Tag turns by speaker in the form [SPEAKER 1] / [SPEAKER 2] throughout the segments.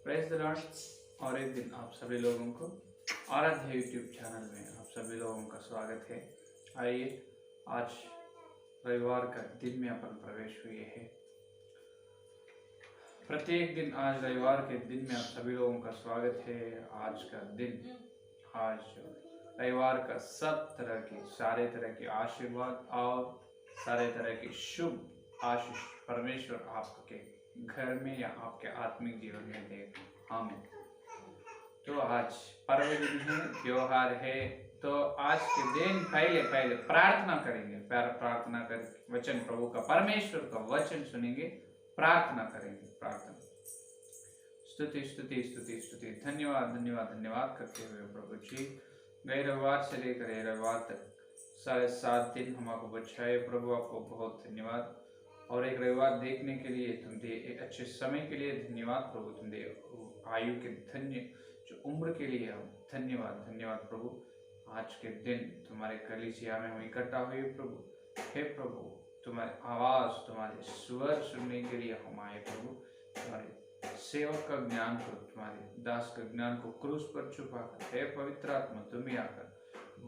[SPEAKER 1] Praise the Lord. और एक दिन आप सभी लोगों को आराध्य यूट्यूब चैनल में आप सभी लोगों का स्वागत है। आइए, आज रविवार का दिन में अपन प्रवेश हुए हैं। प्रत्येक दिन आज रविवार के दिन में आप सभी लोगों का स्वागत है। आज का दिन, आज रविवार का सब तरह की सारे तरह के आशीर्वाद और सारे तरह की शुभ आशीष परमेश्वर आपके घर में या आपके आत्मिक जीवन में दे। आमीन। तो आज पर्व दिन है, त्योहार है, तो आज के दिन पहले प्रार्थना करेंगे। प्रार्थना कर वचन प्रभु का, परमेश्वर का वचन सुनेंगे, प्रार्थना करेंगे। प्रार्थना, स्तुति स्तुति स्तुति स्तुति, धन्यवाद धन्यवाद धन्यवाद करते हुए प्रभु जी, गए रविवार से लेकर रविवार तक 7.5 दिन हमको बचाए प्रभु, आपको बहुत धन्यवाद। और एक रविवार देखने के लिए तुम दिए, एक अच्छे समय के लिए धन्यवाद प्रभु, तुम दिए आयु के धन्य जो उम्र के लिए हम धन्यवाद धन्यवाद प्रभु। आज के दिन तुम्हारे कलीसिया में हम इकट्ठा हुए प्रभु। हे प्रभु, तुम्हारी आवाज, तुम्हारे स्वर सुनने के लिए हम आए प्रभु। तुम्हारे सेवक का ज्ञान को, तुम्हारे दास का ज्ञान को क्रूस पर छुपा कर, हे पवित्र आत्मा तुम ही आकर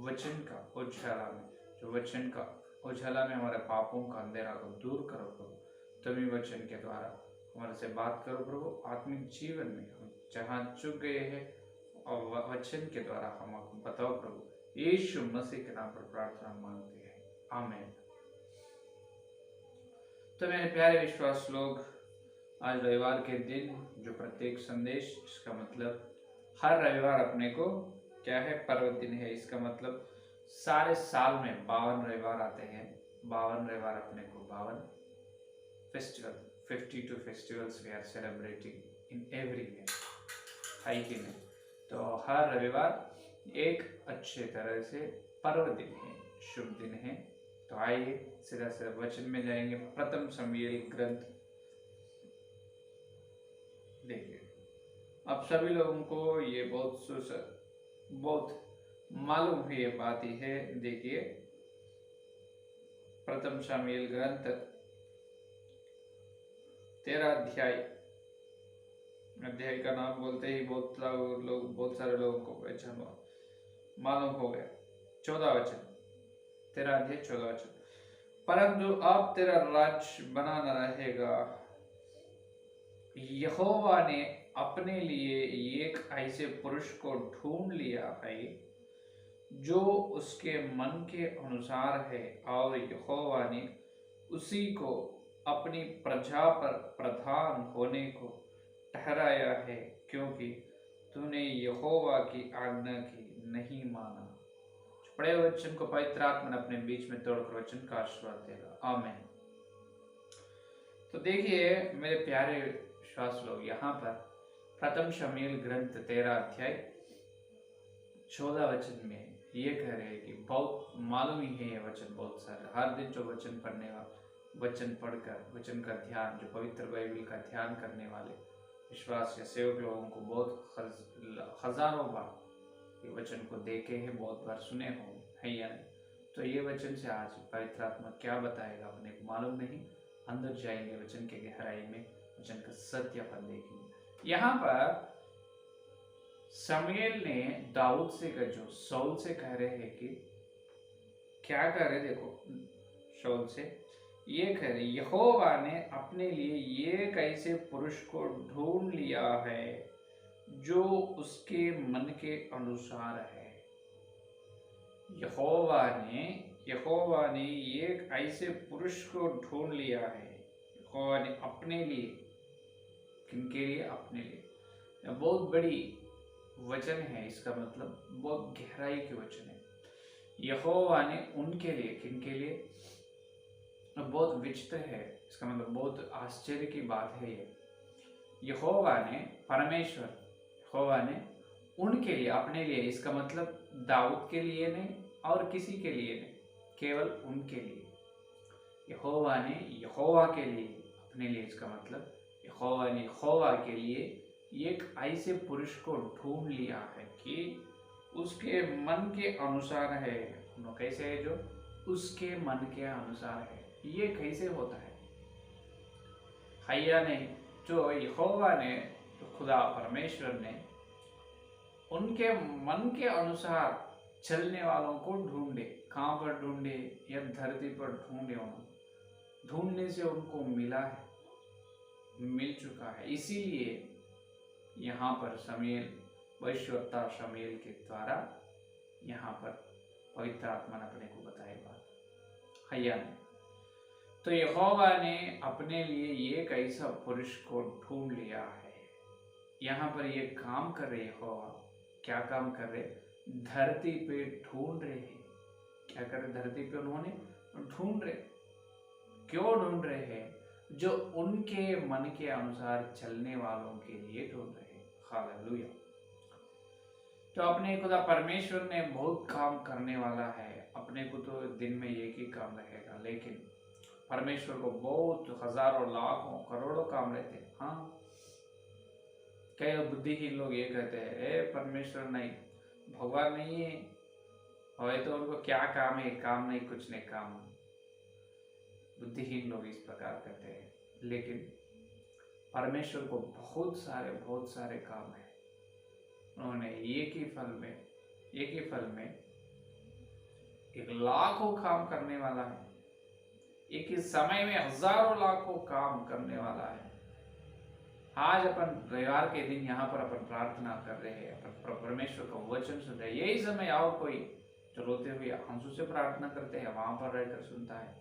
[SPEAKER 1] वचन का उजाला में, जो वचन का उजाला में हमारे पापों का अंधेरा को दूर करो प्रभु। तुम ही वचन के द्वारा हमारे से बात करो प्रभु। आत्मिक जीवन में हम जहाँ चुक गए हैं और वचन के द्वारा हमको बताओ प्रभु। यीशु मसीह के नाम पर प्रार्थना मांगते हैं, आमीन। तो मेरे प्यारे विश्वास लोग, आज रविवार के दिन जो प्रत्येक संदेश, इसका मतलब हर रविवार अपने को क्या है, पर्व दिन है। इसका मतलब सारे साल में 52 रविवार आते हैं। 52 रविवार अपने को 52 festival, 52 festivals we are celebrating in every year, है कि नहीं? तो हर रविवार एक अच्छे तरह से पर्व दिन है, शुभ दिन है। तो आइए सीधा सीधा वचन में जाएंगे। प्रथम शमूएल ग्रंथ देखिए, अब सभी लोगों को ये बहुत मालूम है, ये बात ही है। देखिए, प्रथम शमूएल ग्रंथ 13 अध्याय का नाम बोलते ही बहुत सारे लोगों को पहचान मालूम हो गया। 14 वचन, 13 अध्याय 14 वचन। परंतु अब तेरा राज्य बना न रहेगा। यहोवा ने अपने लिए एक ऐसे पुरुष को ढूंढ लिया है जो उसके मन के अनुसार है, और यहोवा ने उसी को अपनी प्रजा पर प्रधान होने को ठहराया है, क्योंकि तूने यहोवा की आज्ञा की नहीं माना। पढ़े वचन को पवित्र आत्मा ने अपने बीच में तोड़कर वचन का आशीर्वाद देगा, आमीन। तो देखिए मेरे प्यारे विश्वास लोग, यहाँ पर प्रथम शमूएल ग्रंथ 13 अध्याय 14 वचन में ये कह रहे हैं कि बहुत मालूम ही है ये वचन, बहुत सारे हर दिन जो वचन पढ़ने वाले, वचन पढ़कर वचन का ध्यान, जो पवित्र बाइबल का ध्यान करने वाले विश्वास या सेवक लोगों को बहुत हजारों बार ये वचन को देखे हैं, बहुत बार सुने हो, है या नहीं? तो ये वचन से आज पवित्र आत्मा क्या बताएगा अपने को मालूम नहीं। अंदर जाएंगे वचन के गहराई में, वचन का सत्यापन देखेंगे। यहाँ पर शमूएल ने दाऊद से जो शाऊल से कह रहे हैं कि क्या कह रहे, देखो शाऊल से ये कह रहे, यहोवा ने अपने लिए एक ऐसे पुरुष को ढूंढ लिया है जो उसके मन के अनुसार है। यहोवा ने एक ऐसे पुरुष को ढूंढ लिया है। यहोवा ने अपने लिए, किनके लिए? अपने लिए। बहुत बड़ी वचन है, इसका मतलब बहुत गहराई के वचन है। यहोवा ने उनके लिए, किनके लिए? बहुत विचित्र है, इसका मतलब बहुत आश्चर्य की बात है ये। यहोवा ने, परमेश्वर यहोवा ने उनके लिए, अपने लिए, इसका मतलब दाऊद के लिए नहीं और किसी के लिए नहीं, केवल उनके लिए। यहोवा ने यहोवा के लिए, अपने लिए, इसका मतलब यहोवा ने यहोवा के लिए एक ऐसे पुरुष को ढूंढ लिया है कि उसके मन के अनुसार है। कैसे है? जो उसके मन के अनुसार है। ये कैसे होता है? हैया नहीं, जो यहोवा ने तो खुदा परमेश्वर ने उनके मन के अनुसार चलने वालों को ढूंढे। कहाँ पर ढूंढे? या धरती पर ढूंढे। ढूंढने से उनको मिला है, मिल चुका है। इसीलिए यहाँ पर शमूएल, भविष्यवक्ता शमूएल के द्वारा यहाँ पर पवित्र आत्मा ने अपने को बताई बात है या नहीं। तो यहोवा ने अपने लिए एक ऐसा पुरुष को ढूंढ लिया है। यहाँ पर ये काम कर रहे यहोवा, क्या काम कर रहे? धरती पे ढूंढ रहे हैं। क्या कर रहे? धरती पे उन्होंने ढूंढ रहे। क्यों ढूंढ रहे हैं? जो उनके मन के अनुसार चलने वालों के लिए ढूंढ रहे हैं। हालेलुया। तो अपने खुदा परमेश्वर ने बहुत काम करने वाला है। अपने को तो दिन में एक ही काम रहेगा, लेकिन परमेश्वर को बहुत हजारों लाखों करोड़ों काम रहते हैं। हाँ, कई बुद्धिहीन लोग ये कहते हैं, ए परमेश्वर नहीं, भगवान नहीं है, और तो उनको क्या काम है? काम नहीं, कुछ नहीं काम। बुद्धिहीन लोग इस प्रकार कहते हैं, लेकिन परमेश्वर को बहुत सारे काम है। उन्होंने एक ही फल में एक लाखों काम करने वाला है। एक ही समय में हजारों लाखों काम करने वाला है। आज अपन रविवार के दिन यहाँ पर अपन प्रार्थना कर रहे हैं, अपन परमेश्वर का वचन सुन रहे हैं। यही समय और कोई जो रोते हुए आंसू से प्रार्थना करते हैं, वहां पर रहकर सुनता है।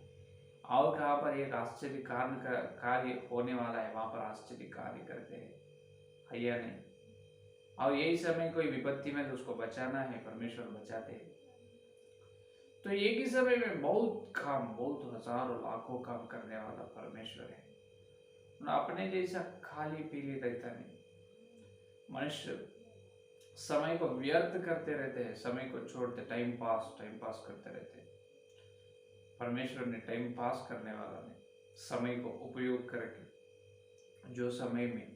[SPEAKER 1] और कहाँ पर एक आश्चर्य कार्य होने वाला है, वहां पर आश्चर्य कार्य करते हैं या नहीं। और यही समय कोई विपत्ति में तो उसको बचाना है, परमेश्वर बचाते हैं। तो एक ही समय में बहुत हजारों लाखों काम करने वाला परमेश्वर है। अपने जैसा खाली पीली रहता नहीं। मनुष्य समय को व्यर्थ करते रहते हैं, समय को छोड़ते टाइम पास करते रहते हैं। परमेश्वर ने टाइम पास करने वाला ने समय को उपयोग करके, जो समय में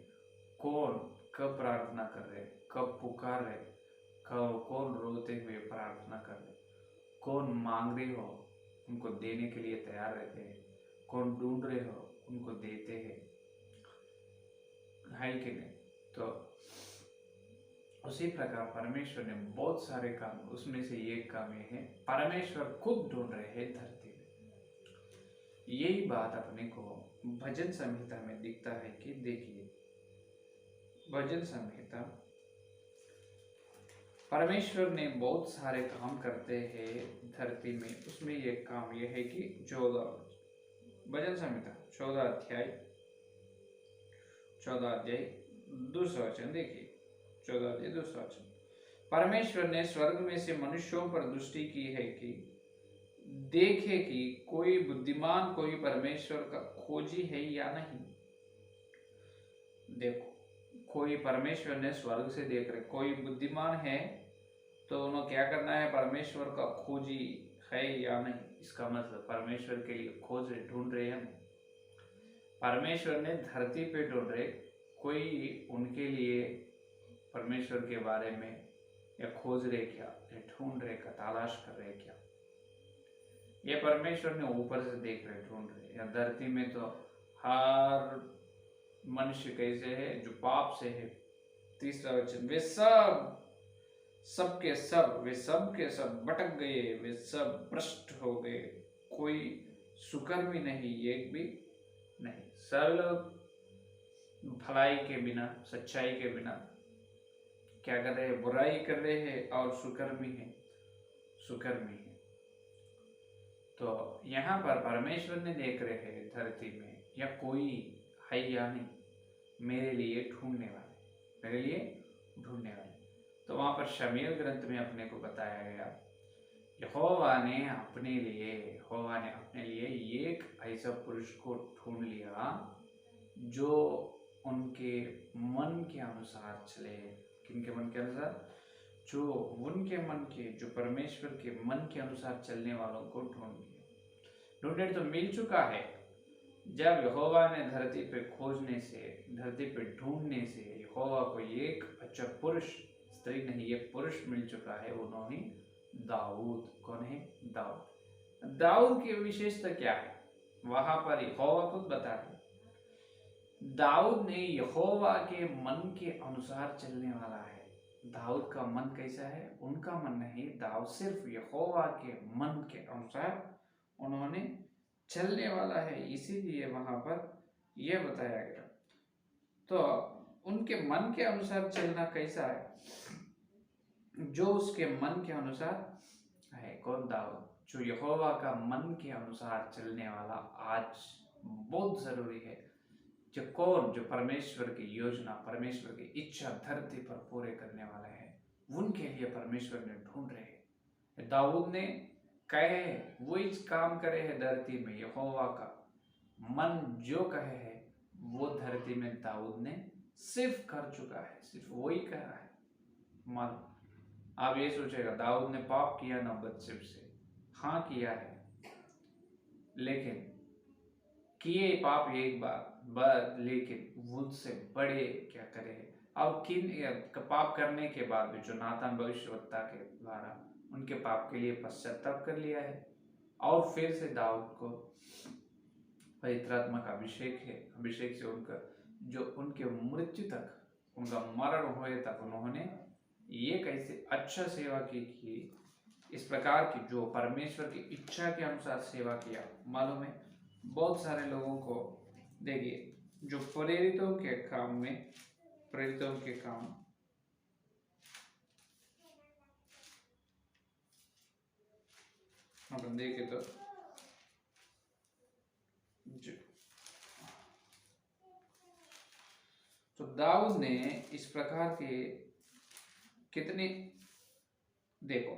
[SPEAKER 1] कौन कब प्रार्थना कर रहे, कब पुकार रहे, कौन रोते हुए प्रार्थना कर रहे, कौन मांग रहे हो उनको देने के लिए तैयार रहते हैं, कौन ढूंढ रहे हो उनको देते हैं, है कि नहीं। तो उसी प्रकार परमेश्वर ने बहुत सारे काम, उसमें से एक काम ये है, परमेश्वर खुद ढूंढ रहे हैं धरती में। यही बात अपने को भजन संहिता में दिखता है कि देखिए, भजन संहिता परमेश्वर ने बहुत सारे काम करते हैं धरती में। उसमें एक काम यह है कि 14 भजन संहिता 14 अध्याय दूसरा वचन देखिए। 14 अध्याय दूसरा वचन, परमेश्वर ने स्वर्ग में से मनुष्यों पर दृष्टि की है कि देखे कि कोई बुद्धिमान, कोई परमेश्वर का खोजी है या नहीं। देखो, कोई परमेश्वर ने स्वर्ग से देख रहे, कोई बुद्धिमान है तो उन्हें क्या करना है? परमेश्वर का खोजी है या नहीं। इसका मतलब परमेश्वर के लिए खोज रहे, ढूंढ रहे हैं। परमेश्वर ने धरती पे ढूंढ रहे, कोई उनके लिए परमेश्वर के बारे में या खोज रहे क्या, या ढूंढ रहे का, तलाश कर रहे क्या? ये परमेश्वर ने ऊपर से देख रहे, ढूंढ रहे। या धरती में तो हर मनुष्य कैसे है? जो पाप से है। तीसरा वचन, वे सब के सब भटक गए, वे सब भ्रष्ट हो गए, कोई सुकर्मी नहीं, एक भी नहीं। सब लोग भलाई के बिना, सच्चाई के बिना क्या कर रहे हैं? बुराई कर रहे हैं, और सुकर्मी है। तो यहाँ पर परमेश्वर ने देख रहे हैं धरती में या कोई है या नहीं मेरे लिए ढूंढने वाले। तो वहां पर शमूएल ग्रंथ में अपने को बताया गया, यहोवा ने अपने लिए एक ऐसा पुरुष को ढूंढ लिया जो उनके मन के अनुसार चले। किनके मन के अनुसार? जो उनके मन के, जो परमेश्वर के मन के अनुसार चलने वालों को ढूंढने तो मिल चुका है। जब यहोवा ने धरती पे खोजने से, धरती पे ढूंढने से यहोवा को एक अच्छा पुरुष, स्त्री नहीं, एक पुरुष मिल चुका है। उन्होंने दाऊद। कौन है? दाऊद की विशेषता क्या है? वहां पर यहोवा खुद बता रहे, दाऊद ने यहोवा के मन के अनुसार चलने वाला है। दाऊद का मन कैसा है? उनका मन नहीं, दाऊद सिर्फ यहोवा के मन के अनुसार उन्होंने चलने वाला है, इसीलिए वहां पर यह बताया गया। तो उनके मन के अनुसार चलना कैसा है? जो उसके मन के अनुसार है। कौन? दाऊद। जो यहोवा का मन के अनुसार चलने वाला आज बहुत जरूरी है। जो कौन? जो परमेश्वर की योजना, परमेश्वर की इच्छा धरती पर पूरे करने वाले हैं, उनके लिए परमेश्वर ने ढूंढ रहे हैं। दाऊद ने कहे वही काम करे है धरती में। यहोवा का मन जो कहे है वो धरती में दाऊद ने सिर्फ कर चुका है, सिर्फ वही कहा है। मान आप ये सोचेगा दाऊद ने पाप किया ना बदशेब से? हाँ किया है, लेकिन किए पाप एक बार, लेकिन मुझसे बड़े क्या करे। और किन पाप करने के बाद भी जो नातान भविष्यवक्ता के द्वारा उनके पाप के लिए पश्चाताप कर लिया है, और फिर से दाऊद को पवित्र आत्मा का अभिषेक है। अभिषेक से उनका जो उनके मृत्यु तक, उनका मरण होए तक उन्होंने ये कैसे अच्छा सेवा की इस प्रकार की जो परमेश्वर की इच्छा के अनुसार सेवा किया। मालूम है बहुत सारे लोगों को देखिए जो प्रेरितों के काम में, प्रेरितों के काम अपन देखे तो दाऊद ने इस प्रकार के कितने, देखो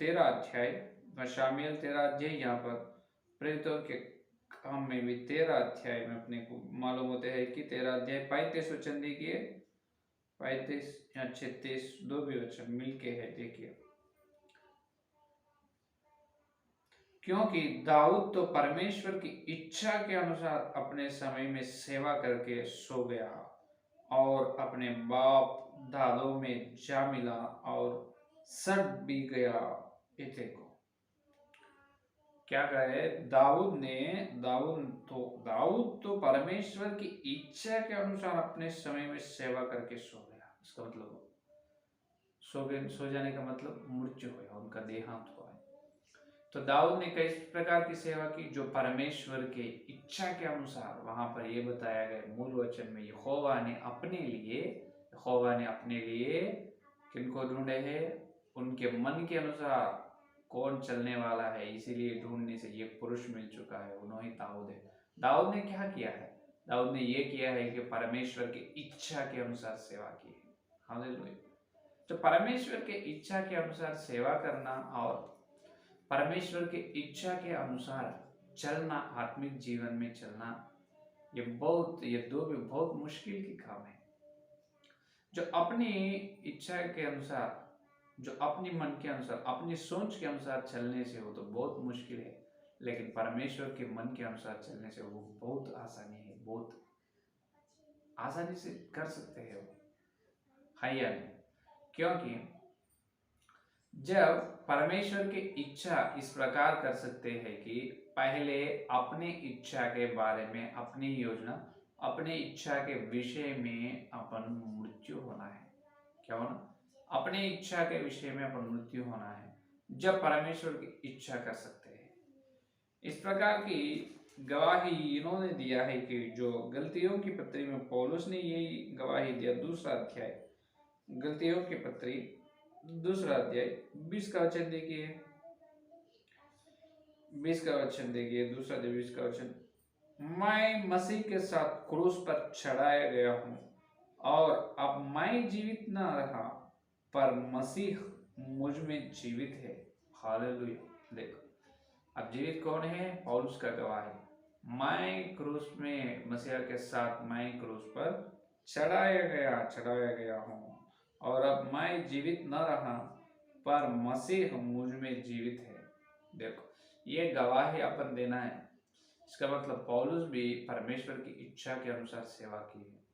[SPEAKER 1] 13 अध्याय, शामिल 13 अध्याय, यहाँ पर प्रेरितों के काम में भी 13 अध्याय में अपने को मालूम होते हैं कि 13 अध्याय 35 वचन देखिए, 35 या 36 दो भी वचन मिलके है। देखिए क्योंकि दाऊद तो परमेश्वर की इच्छा के अनुसार अपने समय में सेवा करके सो गया और अपने बाप दादों में जा मिला और सड़ भी गया। ये देखो क्या कहे दाऊद तो परमेश्वर की इच्छा के अनुसार अपने समय में सेवा करके सो गया। इसका मतलब सो जाने का मतलब मृत्यु हुआ, उनका देहांत हुआ है। तो दाऊद ने किस प्रकार की सेवा की? जो परमेश्वर के इच्छा के अनुसार, वहां पर यह बताया गया मूल वचन में, यहोवा ने अपने लिए किनको ढूंढे है? उनके मन के अनुसार कौन चलने वाला है, इसीलिए ढूंढने से ये पुरुष मिल चुका है, उन्होंने दाऊद है। दाऊद ने क्या किया है? दाऊद ने ये किया है कि परमेश्वर की इच्छा के अनुसार सेवा की है। हालेलुया। तो परमेश्वर के इच्छा के अनुसार सेवा करना और परमेश्वर की इच्छा के अनुसार चलना, आत्मिक जीवन में चलना, ये दो भी बहुत मुश्किल की काम है। जो अपनी इच्छा के अनुसार, जो अपनी मन के अनुसार, अपनी सोच के अनुसार चलने से वो तो बहुत मुश्किल है, लेकिन परमेश्वर के मन के अनुसार चलने से वो बहुत आसानी है, बहुत आसानी से कर सकते हैं वो। हाँ या नहीं? क्योंकि जब परमेश्वर की इच्छा इस प्रकार कर सकते हैं कि पहले अपने इच्छा के बारे में, अपनी योजना, अपने इच्छा के विषय में अपन मृत्यु होना है। क्या होना? अपने इच्छा के विषय में अपन मृत्यु होना है, जब परमेश्वर की इच्छा कर सकते हैं। इस प्रकार की गवाही इन्होंने दिया है कि जो गलतियों की पत्री में पौलुस ने यही गवाही दिया। दूसरा अध्याय गलतियों की पत्री, दूसरा अध्याय 20 का वचन देखिए, 20 का वचन देखिए, दूसरा अध्याय 20 का वचन। मैं मसीह के साथ क्रूस पर चढ़ाया गया हूं और अब मैं जीवित न रहा पर मसीह मुझ में जीवित है। हालेलुया। देखो अब जीवित कौन है? पौलुस का गवाह है। मैं क्रूस में मसीह के साथ, मैं क्रूस पर चढ़ाया गया हूं और अब मैं जीवित न रहा पर मसीह मुझ में जीवित है। देखो ये गवाही अपन देना है। इसका मतलब पौलुस भी परमेश्वर की इच्छा के अनुसार सेवा की है।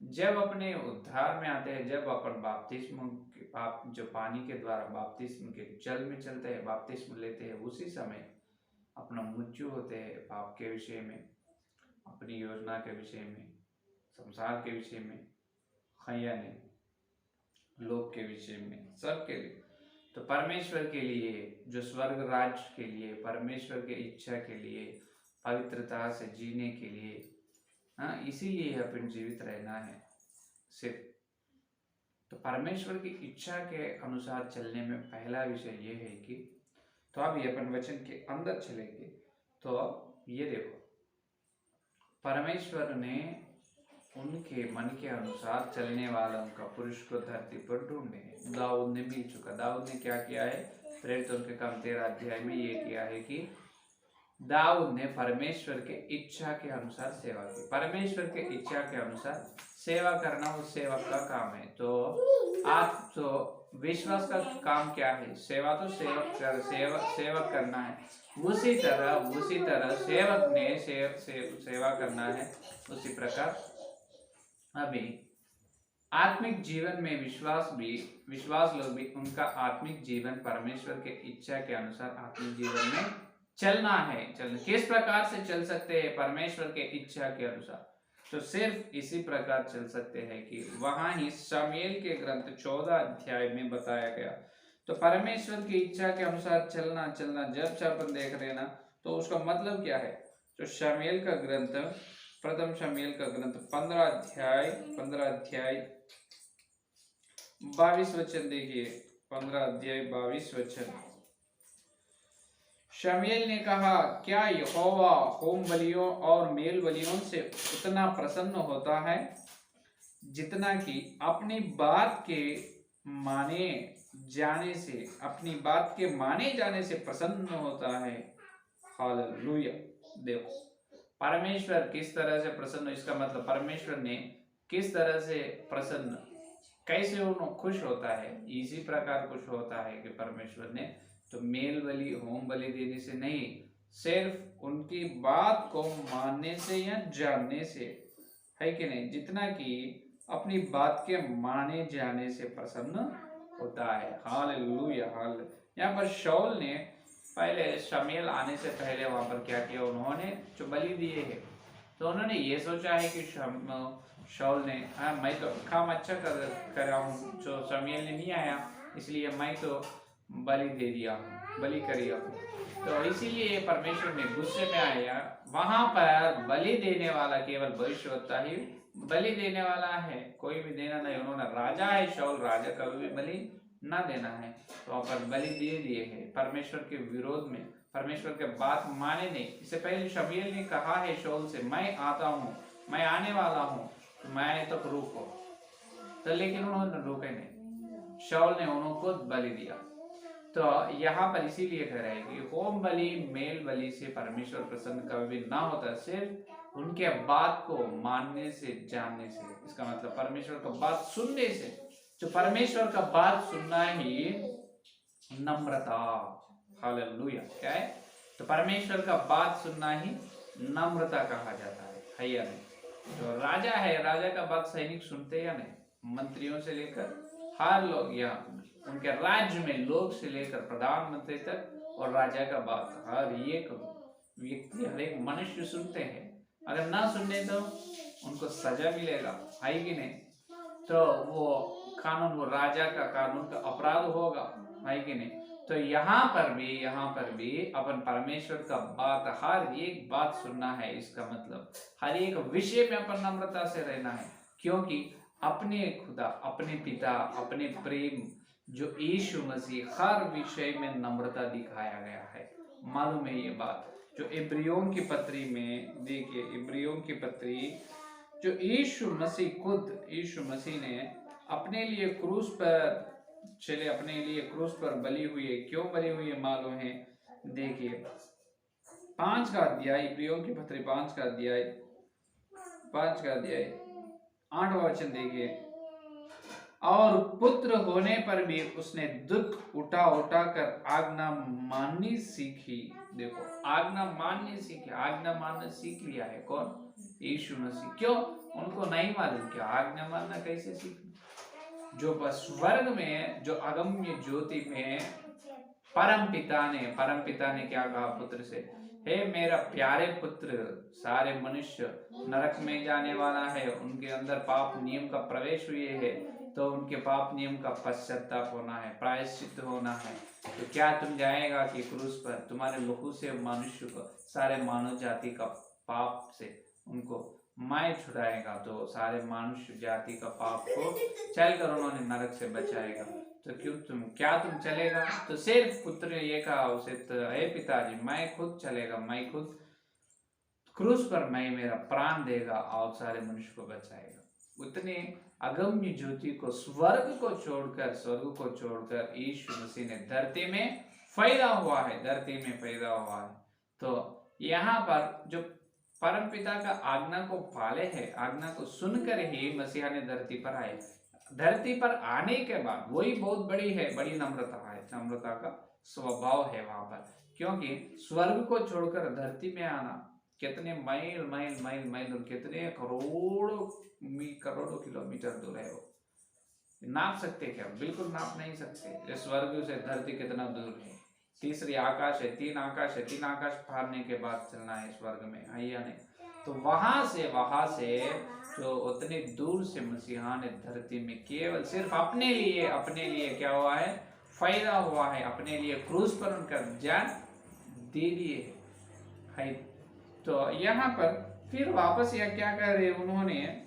[SPEAKER 1] जब अपने उद्धार में आते हैं, जब अपन बपतिस्म जो पानी के द्वारा बपतिस्म के जल में चलते हैं, बपतिस्म लेते हैं, उसी समय अपना मृत्यु होते हैं पाप के विषय में। अपनी योजना के विषय में, संसार के विषय में, या नहीं, लोक के विषय में, सबके लिए। तो परमेश्वर के लिए, जो स्वर्ग राज्य के लिए, परमेश्वर की इच्छा के लिए, पवित्रता से जीने के लिए, हाँ, इसीलिए अपन जीवित रहना है सिर्फ। तो परमेश्वर की इच्छा के अनुसार चलने में पहला विषय ये है कि, तो अभी अपन वचन के अंदर चलेंगे। तो ये देखो, परमेश्वर ने उनके मन के अनुसार चलने वाला उनका पुरुष को धरती पर ढूंढे। दाऊद ने मिल चुका। दाऊद ने क्या किया है? प्रेरितों के काम 13 अध्याय में ये किया है कि दाऊद ने परमेश्वर के इच्छा के अनुसार सेवा की। परमेश्वर के इच्छा के अनुसार सेवा करना वो सेवक का काम है। तो आप तो विश्वास का काम क्या है? सेवा तो सेवक करना है। उसी तरह सेवक ने सेवा करना है। उसी प्रकार अभी आत्मिक जीवन में विश्वास लोग भी उनका आत्मिक जीवन परमेश्वर के इच्छा के अनुसार आत्मिक जीवन में चलना है। किस प्रकार से चल सकते हैं? परमेश्वर के इच्छा के अनुसार। तो सिर्फ इसी प्रकार चल सकते हैं कि वहां ही शमूएल के ग्रंथ 14 अध्याय में बताया गया। तो परमेश्वर की इच्छा के अनुसार चलना जब अपन देख रहे हैं ना, तो उसका मतलब क्या है? तो शमूएल का ग्रंथ, प्रथम शमूएल का ग्रंथ 15 अध्याय 22 वचन देखिए। 15 अध्याय 22 वचन। शमूएल ने कहा, क्या यहोवा होम बलियों और मेल बलियों से उतना प्रसन्न होता है जितना कि अपनी बात के माने जाने से प्रसन्न होता है? हालेलुया। देखो परमेश्वर किस तरह से प्रसन्न, इसका मतलब परमेश्वर ने किस तरह से प्रसन्न, कैसे उन्हें खुश होता है। इसी प्रकार खुश होता है कि परमेश्वर ने तो मेल बलि होम बलि देने से नहीं, सिर्फ उनकी बात को मानने से या जानने से, है कि नहीं, जितना कि अपनी बात के माने जाने से प्रसन्न होता है। हालेलुया। यहाँ पर शाऊल ने पहले शमूएल आने से पहले वहां पर क्या किया? उन्होंने जो बलि दिए है, तो उन्होंने ये सोचा है कि शाऊल ने, हाँ मैं तो काम अच्छा कर रहा हूँ, जो शमूएल ने नहीं आया इसलिए मैं तो बलि दे दिया हूँ, बलि करिया हूँ। तो इसीलिए परमेश्वर ने गुस्से में आया। वहां पर बलि देने वाला केवल भविष्यवक्ता ही बलि देने वाला है, कोई भी देना नहीं। उन्होंने, राजा है शाऊल, राजा कभी भी बलि ना देना है, तो वहां पर बलि दे दिए है परमेश्वर के विरोध में, परमेश्वर के बात माने नहीं। इससे पहले शमूएल ने कहा है शाऊल से, मैं आता हूँ, मैं आने वाला हूँ, तो मैं तो रुको, तो लेकिन उन्होंने रुके नहीं। शाऊल ने उनको बलि दिया। तो यहाँ पर इसीलिए कह रहे हैं कि होम बलि मेल बलि से परमेश्वर प्रसन्न कभी ना होता, सिर्फ उनके बात को मानने से, जानने से। इसका मतलब परमेश्वर का बात सुनने से। जो परमेश्वर का बात सुनना ही नम्रता। हालेलुया। क्या है? तो परमेश्वर का बात सुनना ही नम्रता कहा जाता है या नहीं? जो राजा है, राजा का बात सैनिक सुनते या नहीं? मंत्रियों से लेकर हर लोग, यहाँ उनके राज्य में लोग से लेकर प्रधानमंत्री तक, और राजा का बात हर एक व्यक्ति, हर एक मनुष्य सुनते हैं। अगर ना सुनने तो उनको सजा मिलेगा, है कि नहीं? तो वो कानून, वो राजा का कानून का अपराध होगा, है कि नहीं? तो यहाँ पर भी अपन परमेश्वर का बात, हर एक बात सुनना है। इसका मतलब हर एक विषय में अपन नम्रता से रहना है, क्योंकि अपने खुदा, अपने पिता, अपने प्रेम जो यीशु मसीह, हर विषय में नम्रता दिखाया गया है। मालूम है ये बात? जो इब्रियों की पत्री में देखिए, इब्रियों की पत्री, जो यीशु मसीह ने अपने लिए क्रूस पर चले, अपने लिए क्रूस पर बलि हुए। क्यों बलि हुए मालूम है? देखिए 5 का अध्याय, इब्रियों की पत्री 5 का अध्याय 8वां वचन देखिए। और पुत्र होने पर भी उसने दुख उठा कर आज्ञा माननी सीखी। देखो, आज्ञा मानना सीख लिया है। कौन? यीशु मसीह। क्यों? उनको नहीं मालूम क्या आज्ञा मानना कैसे सीखना। जो स्वर्ग में, जो अगम्य ज्योति में परम पिता ने क्या कहा पुत्र से, हे मेरा प्यारे पुत्र, सारे मनुष्य नरक में जाने वाला है, उनके अंदर पाप नियम का प्रवेश हुए है, तो उनके पाप नियम का पश्चाताप होना है, प्रायश्चित होना है। तो क्या तुम जाएगा कि क्रूस पर तुम्हारे लहू से मनुष्य को, सारे मानव जाति का पाप से उनको मैं छुड़ाएगा, तो सारे मनुष्य जाति का पाप को चलकर उन्होंने नरक से बचाएगा। तो क्या तुम चलेगा? तो सिर्फ पुत्र ने ये कहा उसे, तो हे पिताजी मैं खुद चलेगा, मैं खुद क्रूस पर मैं मेरा प्राण देगा और सारे मनुष्य को बचाएगा। उतने अगम्य ज्योति को स्वर्ग को छोड़कर यीशु मसीह ने धरती में पैदा हुआ है। तो यहाँ पर जो परम पिता का आज्ञा को पाले है, आज्ञा को सुनकर ही मसीहा ने धरती पर आए। धरती पर आने के बाद वही बहुत बड़ी नम्रता है, नम्रता का स्वभाव है वहां पर, क्योंकि स्वर्ग को छोड़कर धरती में आना कितने माइल दूर, कितने करोड़ों किलोमीटर दूर है वो, नाप सकते क्या? बिल्कुल नाप नहीं सकते। स्वर्ग से धरती कितना दूर है, तीसरी आकाश है, तीन आकाश फाड़ने के बाद चलना है स्वर्ग में, है या नहीं? तो वहां से जो उतनी दूर से मसीहा ने धरती में केवल सिर्फ अपने लिए क्या हुआ है, फायदा हुआ है, अपने लिए क्रूस पर उनका जान दे दिए है। तो यहाँ पर फिर वापस यह क्या कर रहे, उन्होंने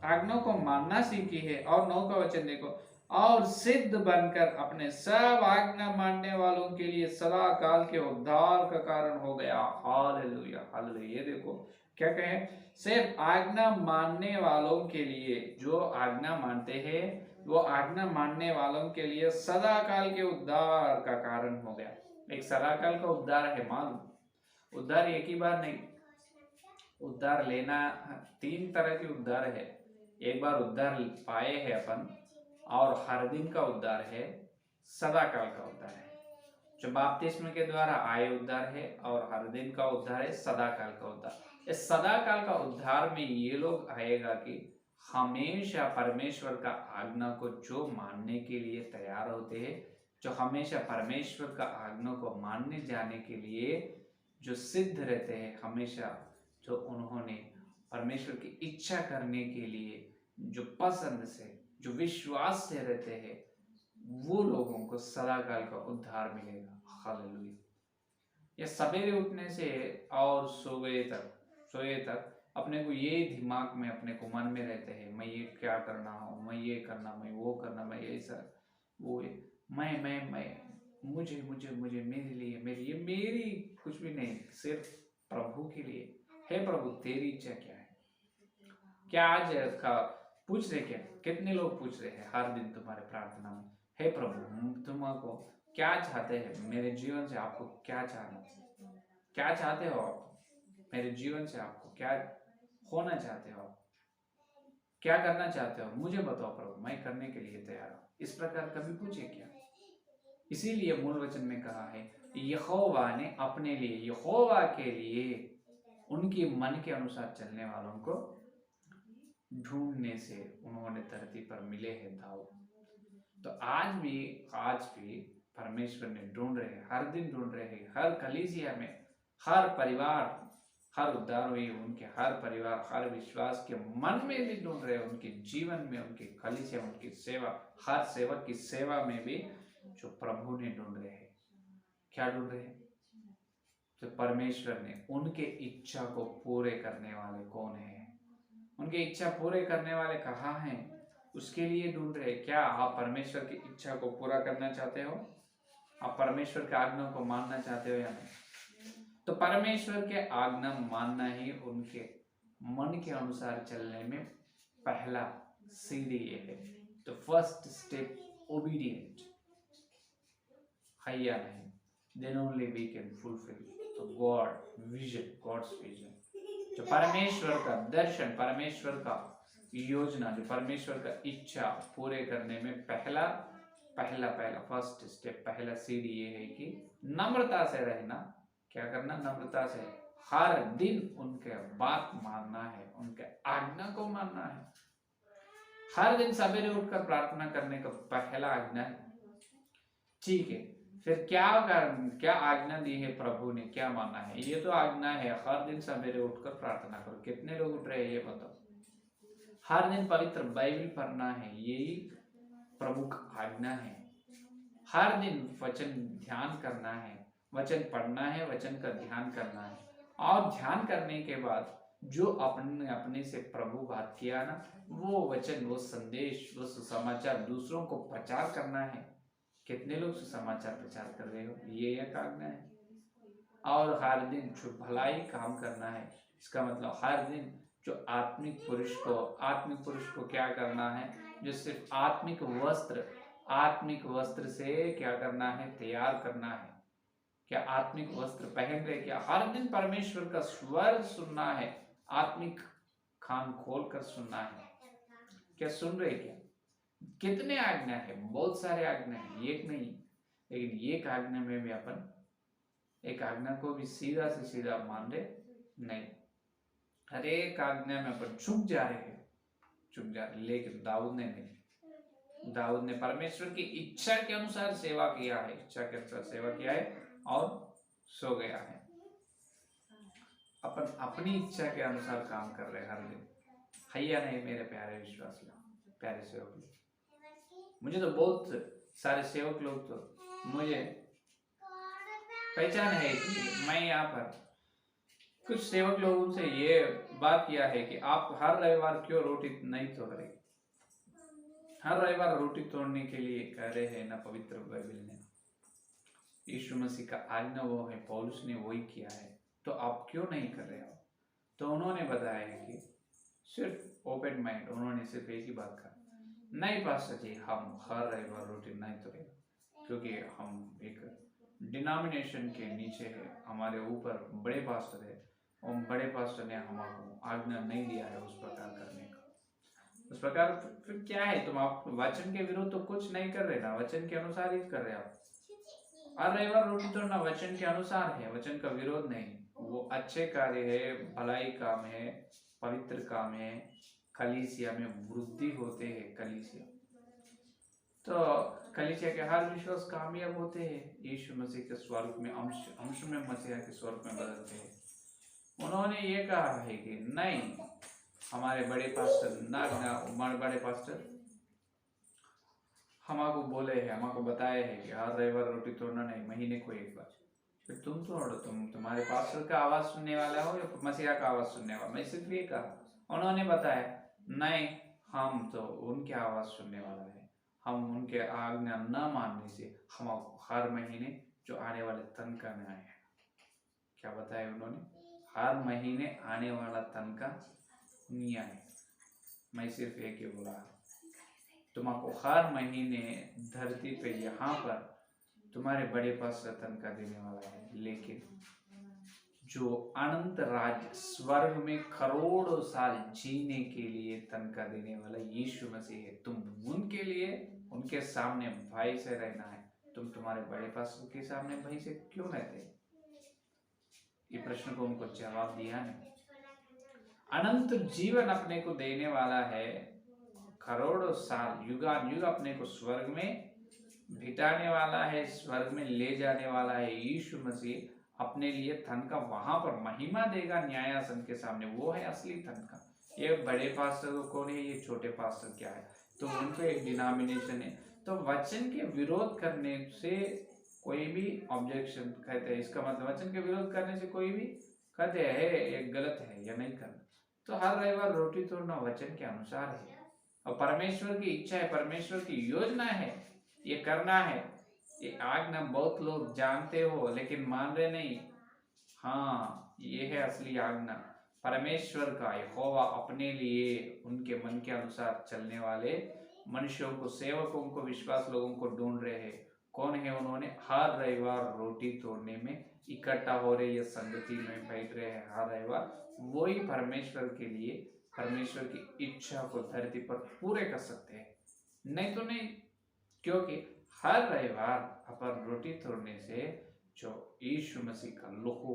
[SPEAKER 1] आज्ञा को मानना सीखी है। और 9 का वचन देखो, और सिद्ध बनकर अपने सब आज्ञा मानने वालों के लिए सदा काल के उद्धार का कारण हो गया। Hallelujah hallelujah. ये देखो क्या कहे, सिर्फ आज्ञा मानने वालों के लिए, जो आज्ञा मानते हैं वो आज्ञा मानने वालों के लिए सदा काल के उद्धार का कारण हो गया। एक सदा काल का उद्धार है, मालूम? उद्धार एक ही बार नहीं, उद्धार लेना 3 तरह के उद्धार है। एक बार उद्धार पाए हैं अपन, और हर दिन का उद्धार है, सदा काल का उद्धार है। जो बपतिस्मा के द्वारा आए उद्धार है, और हर दिन का उद्धार है सदा काल का उद्धार। इस सदा काल का उद्धार में ये लोग आएगा कि हमेशा परमेश्वर का आज्ञा को जो मानने के लिए तैयार होते हैं, जो हमेशा परमेश्वर का आज्ञा को मानने जाने के लिए जो सिद्ध रहते हैं, हमेशा जो उन्होंने परमेश्वर की इच्छा करने के लिए जो पसंद से, जो विश्वास से रहते हैं, वो लोगों को सदा काल का उद्धार मिलेगा। हालेलुया। ये सवेरे उठने से और सोए तक अपने को ये दिमाग में, अपने को मन में रहते हैं, मैं ये क्या करना हो, मैं ये करना, मैं वो करना, मैं ऐसा वो, मैं मुझे मेरे लिए, मेरी कुछ भी नहीं, सिर्फ प्रभु के लिए। हे प्रभु तेरी इच्छा क्या है? क्या आज का पूछ रहे, क्या कितने लोग पूछ रहे हैं हर दिन तुम्हारे प्रार्थना में, हे प्रभु तुमको क्या चाहते हैं मेरे जीवन से, आपको क्या चाहते हो आप मेरे जीवन से, आपको क्या होना चाहते हो, आप क्या करना चाहते हो, मुझे बताओ प्रभु, मैं करने के लिए तैयार हूँ। इस प्रकार कभी पूछे क्या? इसीलिए मूल वचन में कहा है, यहोवा ने अपने लिए, यहोवा के लिए उनकी मन के अनुसार चलने वालों को ढूंढने से उन्होंने धरती पर मिले हैं दाऊद। तो आज भी परमेश्वर ने ढूंढ रहे हैं, हर दिन ढूंढ रहे हैं, हर कलीसिया में, हर परिवार, हर उद्धार हुई उनके हर परिवार, हर विश्वास के मन में भी ढूंढ रहे हैं, उनके जीवन में, उनके कलीसिया, उनकी सेवा, हर सेवक की सेवा में भी जो प्रभु ने ढूंढ रहे हैं। क्या ढूंढ रहे हैं? तो परमेश्वर ने उनके इच्छा को पूरे करने वाले कौन है, उनके इच्छा पूरे करने वाले कहाँ हैं, उसके लिए ढूंढ रहे। क्या आप परमेश्वर की इच्छा को पूरा करना चाहते हो? आप परमेश्वर के आज्ञा को मानना चाहते हो या नहीं? तो परमेश्वर के आज्ञा मानना ही उनके मन के अनुसार चलने में पहला सीढ़ी है। तो फर्स्ट स्टेप ओबीडिएंट है या नहीं, then only we can fulfill the God's vision। जो परमेश्वर का दर्शन, परमेश्वर का योजना, जो परमेश्वर का इच्छा पूरे करने में पहला फर्स्ट स्टेप, पहला सीढ़ी ये है कि नम्रता से रहना। क्या करना? नम्रता से हर दिन उनके बात मानना है, उनके आज्ञा को मानना है। हर दिन सवेरे उठकर प्रार्थना करने का पहला आज्ञा है, ठीक है। फिर क्या आज्ञा दी है प्रभु ने, क्या माना है? ये तो आज्ञा है, हर दिन सवेरे उठकर प्रार्थना करो। कितने लोग उठ रहे हैं ये बताओ? हर दिन पवित्र बाइबल पढ़ना है, यही प्रभु का आज्ञा है। हर दिन वचन ध्यान करना है, वचन पढ़ना है, वचन का ध्यान करना है। और ध्यान करने के बाद जो अपने अपने से प्रभु बात किया ना, वो वचन, वो संदेश, वो सुसमाचार दूसरों को प्रचार करना है। कितने लोग सुसमाचार प्रचार कर रहे हो? ये एक आज्ञा है। और हर दिन जो भलाई काम करना है, इसका मतलब हर दिन जो आत्मिक पुरुष को क्या करना है? जो सिर्फ आत्मिक वस्त्र से क्या करना है? तैयार करना है। क्या आत्मिक वस्त्र पहन रहे? क्या हर दिन परमेश्वर का स्वर सुनना है? आत्मिक कान खोल कर सुनना है। क्या सुन रहे? क्या कितने आज्ञा है? बहुत सारे आज्ञा है, एक नहीं। लेकिन एक आज्ञा में भी अपन एक आज्ञा को भी सीधा से सीधा मान रहे नहीं। हर एक आज्ञा में अपन चुप जा रहे। लेकिन दाऊद ने नहीं। दाऊद ने परमेश्वर की इच्छा के अनुसार सेवा किया है, और सो गया है। अपन अपनी इच्छा के अनुसार काम कर रहे हर दिन। है या नहीं मेरे प्यारे विश्वासी, प्यारे सेवक लोग? मुझे तो बहुत सारे सेवक लोग तो मुझे पहचान है कि मैं यहाँ पर कुछ सेवक लोगों से ये बात किया है कि आप हर रविवार क्यों रोटी नहीं तोड़ रहे? हर रविवार रोटी तोड़ने के लिए कह रहे हैं ना पवित्र बाइबल ने। यीशु मसीह का आज्ञा वो है, पौलुस ने वही किया है, तो आप क्यों नहीं कर रहे हो? तो उन्होंने बताया है कि सिर्फ ओपन माइंड, उन्होंने सिर्फ एक ही बात कहा, नहीं पास्टर जी, हम हर रविवार रोटी नहीं तोड़ेंगे, क्योंकि हम एक डिनोमिनेशन के नीचे है, हमारे ऊपर बड़े पास्टर है, और बड़े पास्टर ने हमको आज्ञा नहीं दिया है उस प्रकार करने का। उस प्रकार फिर क्या है? तुम आप वचन के विरुद्ध तो कुछ नहीं कर रहे ना, वचन के अनुसार ही कर रहे आप। हर रविवार रोटी तोड़ना वचन के अनुसार है, वचन का विरोध नहीं। वो अच्छे कार्य है, भलाई काम है, पवित्र काम है, कलीसिया में वृद्धि होते हैं। कलीसिया के हर विश्वास कामयाब होते हैं, यीशु मसीह के स्वरूप में अंश में मसीहा के स्वरूप में बदलते हैं। उन्होंने ये कहा है कि नहीं, हमारे बड़े पास्टर हमको बोले हैं, हमको बताए हैं कि हर रविवार रोटी तोड़ना नहीं, महीने को एक बार। फिर तुम तोड़ो, तुम्हारे पास्टर का आवाज सुनने वाला हो या मसीहा का आवाज सुनने वाला? मैं सिर्फ ये कहा। उन्होंने बताया नहीं, हम तो उनकी आवाज सुनने वाला है, हम उनके आज्ञा न मानने से हम हर महीने जो आने वाले तनख्वाह में आए हैं। क्या बताया उन्होंने? हर महीने आने वाला तनख्वाह नहीं आए। मैं सिर्फ एक ही बोला, तुमको हर महीने धरती पे यहाँ पर तुम्हारे बड़े पास तनख्वाह देने वाला है, लेकिन जो अनंत राज्य स्वर्ग में करोड़ों साल जीने के लिए तनख्वाह देने वाला यीशु मसीह है। तुम उनके लिए, उनके सामने भाई से रहना है। तुम तुम्हारे बड़े पास के सामने भाई से क्यों रहते? ये प्रश्न को उनको जवाब दिया नहीं। अनंत जीवन अपने को देने वाला है, करोड़ों साल युगान युग अपने को स्वर्ग में बिताने वाला है, स्वर्ग में ले जाने वाला है। यीशु मसीह अपने लिए तनख्वाह वहां पर महिमा देगा न्यायासन के सामने, वो है असली तनख्वाह। ये बड़े पास्टर कौन है? ये छोटे पास्टर क्या है? तो उनको एक डिनोमिनेशन है। तो वचन के विरोध करने से कोई भी ऑब्जेक्शन कहते हैं, इसका मतलब वचन के विरोध करने से कोई भी कहते हैं ये गलत है या नहीं करना। तो हर रविवार रोटी तोड़ना वचन के अनुसार है, और परमेश्वर की इच्छा है, परमेश्वर की योजना है, ये करना है। ये आज्ञा बहुत लोग जानते हो लेकिन मान रहे नहीं। हाँ, ये है असली आज्ञा परमेश्वर का। यहोवा अपने लिए उनके मन के अनुसार चलने वाले मनुष्यों को, सेवकों को, विश्वास लोगों को ढूंढ रहे हैं। कौन है? उन्होंने हर रविवार रोटी तोड़ने में इकट्ठा हो रहे, ये संगति में बैठ रहे हैं हर रविवार। वही परमेश्वर के लिए, परमेश्वर की इच्छा को धरती पर पूरे कर सकते हैं, नहीं तो नहीं। क्योंकि हर रविवार अपन रोटी तोड़ने से जो यीशु मसीह का लहू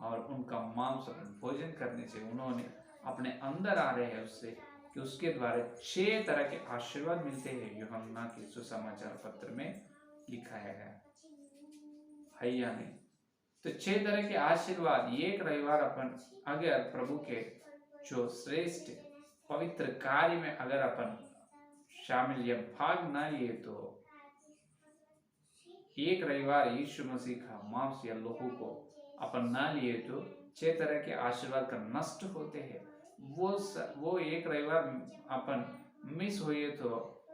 [SPEAKER 1] और उनका मांस भोजन करने से उन्होंने अपने अंदर आ रहे हैं, उससे कि उसके द्वारा 6 तरह के आशीर्वाद मिलते हैं। यूहन्ना के सुसमाचार पत्र में लिखा है। है या नहीं। तो 6 तरह के आशीर्वाद एक रविवार अपन अगर प्रभु के जो श्रेष्ठ पवित्र कार्य में अगर अपन शामिल या भाग ना लिए तो एक रविवार यीशु मसीह का मांस या लोहू को अपन ना लिए तो 6 तरह के आशीर्वाद का नष्ट होते हैं। वो एक रविवार अपन मिस हुए तो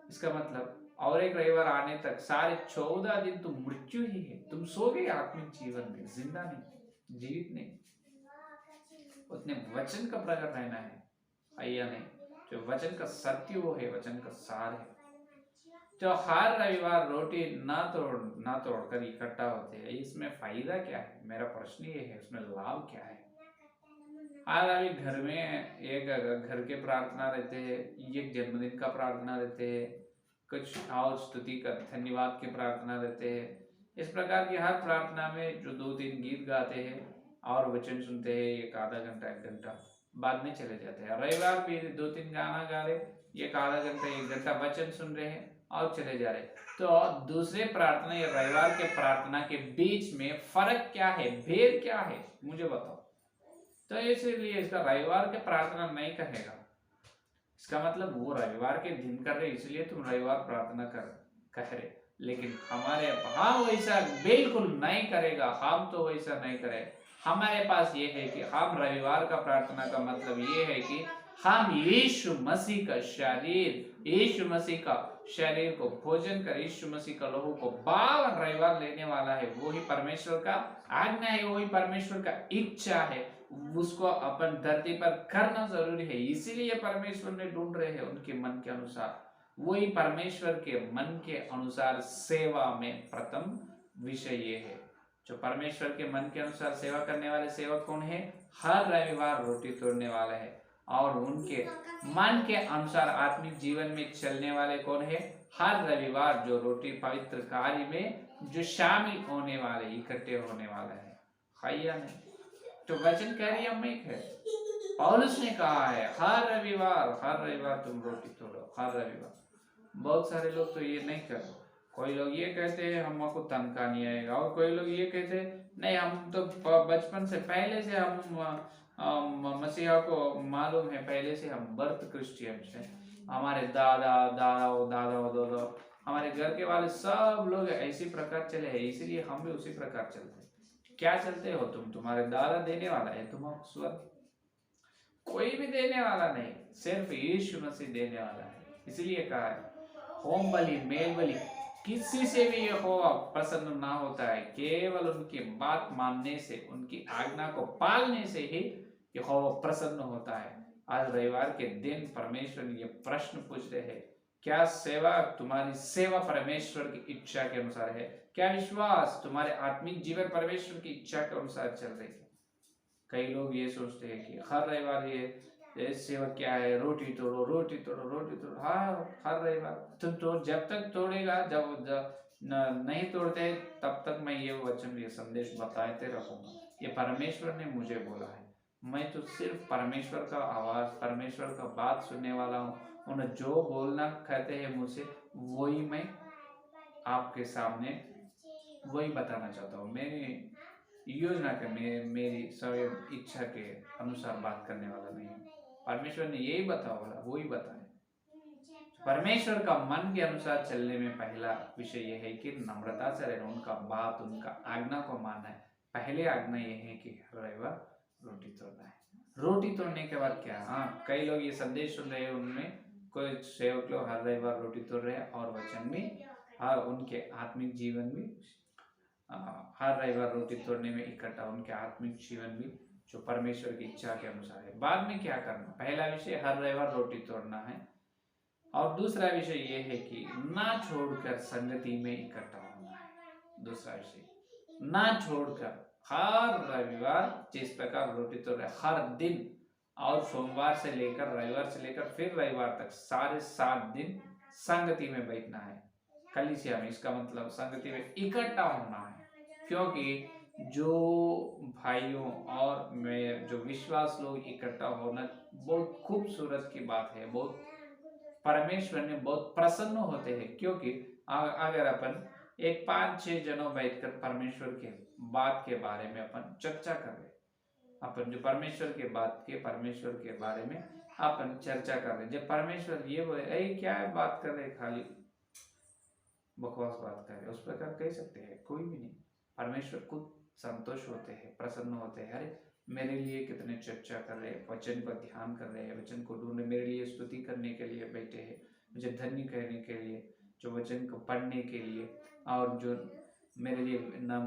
[SPEAKER 1] इसका मतलब और एक रविवार आने तक सारे 14 दिन तो मृत्यु ही है। तुम सो गए आत्मिक जीवन में, जिंदा नहीं, जीवित नहीं। उतने वचन का प्रकट रहना है या नहीं। जो वचन का सत्य वो है, वचन का सार है। जो हर रविवार रोटी ना तोड़कर इकट्ठा होते हैं, इसमें फायदा क्या है? मेरा प्रश्न ये है, उसमें लाभ क्या है? हर अभी घर में एक घर के प्रार्थना रहते हैं, एक जन्मदिन का प्रार्थना रहते हैं, कुछ और स्तुति का धन्यवाद के प्रार्थना रहते हैं। इस प्रकार की हर प्रार्थना में जो 2-3 गीत गाते हैं और वचन सुनते हैं, एक आधा घंटा 1 घंटा बाद में चले जाते हैं। रविवार भी 2-3 गाना गा रहे, एक आधा घंटा 1 घंटा वचन सुन रहे हैं और चले जा रहे। तो दूसरे प्रार्थना या रविवार के प्रार्थना के बीच में फर्क क्या है, भेद क्या है, मुझे बताओ। तो इसलिए इसका रविवार के प्रार्थना नहीं कहेगा, इसका मतलब वो रविवार के दिन कर रहे इसलिए तुम रविवार प्रार्थना कह रहे। लेकिन हमारे हाँ वैसा बिल्कुल नहीं करेगा, हम तो वैसा नहीं करें। हमारे पास ये है कि हम रविवार का प्रार्थना का मतलब ये है कि हम यीशु मसीह का शरीर, यीशु मसीह का शरीर को भोजन कर, यीशु मसीह का लोहू को 52 रविवार लेने वाला है। वही परमेश्वर का आज्ञा है, वही परमेश्वर का इच्छा है। उसको अपन धरती पर करना जरूरी है। इसीलिए परमेश्वर ने ढूंढ रहे हैं उनके मन के अनुसार। वही परमेश्वर के मन के अनुसार सेवा में प्रथम विषय ये है। जो परमेश्वर के मन के अनुसार सेवा करने वाले सेवक कौन है? हर रविवार रोटी तोड़ने वाले है। और उनके मन के अनुसार आत्मिक जीवन में चलने वाले कौन है? हर रविवार जो रोटी पवित्र कार्य में जो शामिल होने वाले, इकट्ठे होने वाले है या नहीं। तो वचन कह रही है, पौलुस ने कहा है हर रविवार तुम रोटी तोड़ो, हर रविवार। बहुत सारे लोग तो ये नहीं करते। कोई लोग ये कहते हैं हमको तनख्वाह नहीं आएगा, और कोई लोग ये कहते हैं नहीं हम तो बचपन से पहले से हम मसीहा को मालूम है, पहले से हम बर्थ क्रिश्चियंस हैं, हमारे दादा हमारे घर के वाले सब लोग ऐसी प्रकार चले हैं, इसलिए हम भी उसी प्रकार चलते हैं। क्या चलते हो तुम? तुम्हारे दादा देने वाला है तुम्हारा स्वर्ग? कोई भी देने वाला नहीं, सिर्फ यीशु मसीह देने वाला है। इसलिए कहा है होम बलि मेल बलि किसी से भी यहोवा प्रसन्न ना होता है, केवल उनकी बात मानने से, उनकी आज्ञा को पालने से ही यहोवा प्रसन्न होता है। आज रविवार के दिन परमेश्वर ने ये प्रश्न पूछ रहे हैं, क्या सेवा तुम्हारी सेवा परमेश्वर की इच्छा के अनुसार है? क्या विश्वास तुम्हारे आत्मिक जीवन परमेश्वर की इच्छा के अनुसार चल रही है? कई लोग ये सोचते हैं कि हर रविवार ये सेवा क्या है, रोटी तोड़ो। हाँ हर रविवार तुम तो जब तक तोड़ेगा, जब नहीं तोड़ते तब तक मैं ये वचन, ये संदेश बताते रहूंगा। ये परमेश्वर ने मुझे बोला है, मैं तो सिर्फ परमेश्वर का आवाज, परमेश्वर का बात सुनने वाला हूँ। उन्हें जो बोलना कहते हैं मुझसे, वही मैं आपके सामने वही बताना चाहता हूँ। मेरी योजना के मेरी सब इच्छा के अनुसार बात करने वाला नहीं है। परमेश्वर ने यही बोला, वही बताए। परमेश्वर का मन के अनुसार चलने में पहला विषय यह है कि नम्रता से रहना, उनका बात, उनका आज्ञा को मानना है। पहले आज्ञा यह है कि रविवार रोटी तोड़ना है। रोटी तोड़ने के बाद क्या? हाँ कई लोग ये संदेश सुन रहे हैं, उनमें कोई सेवक लोग हर रविवार रोटी तोड़ रहे हैं और वचन भी, हाँ उनके आत्मिक जीवन भी हर रविवार रोटी तोड़ने में इकट्ठा, उनके आत्मिक जीवन भी जो परमेश्वर की इच्छा के अनुसार है। बाद में क्या करना? पहला विषय हर रविवार रोटी तोड़ना है, और दूसरा विषय ये है कि ना छोड़कर संगति में इकट्ठा होना है। दूसरा विषय ना छोड़कर हर रविवार जिस प्रकार रोटी तोड़ रहे हर दिन, और सोमवार से लेकर रविवार से लेकर फिर रविवार तक सारे 7 दिन संगति में बैठना है, कलीसिया में। इसका मतलब संगति में इकट्ठा होना है। क्योंकि जो भाइयों और में जो विश्वास लोग इकट्ठा होना बहुत खूबसूरत की बात है, बहुत परमेश्वर ने बहुत प्रसन्न होते हैं। क्योंकि अगर अपन एक 5-6 जनों बैठकर परमेश्वर के बात के बारे में अपन चर्चा कर रहे, अपन जो परमेश्वर के बारे में अपन चर्चा कर रहे। जब परमेश्वर ये बोले अरे क्या है बात कर रहे, खाली बकवास बात कर रहे, उस प्रकार कह सकते हैं? कोई भी नहीं। परमेश्वर खुद संतोष होते हैं, प्रसन्न होते हैं। अरे मेरे लिए कितने चर्चा कर रहे हैं, वचन पर ध्यान कर रहे हैं, वचन को ढूंढ रहे, मेरे लिए स्तुति करने के लिए बैठे हैं, मुझे धन्य कहने के लिए, जो वचन को पढ़ने के लिए और जो मेरे लिए नाम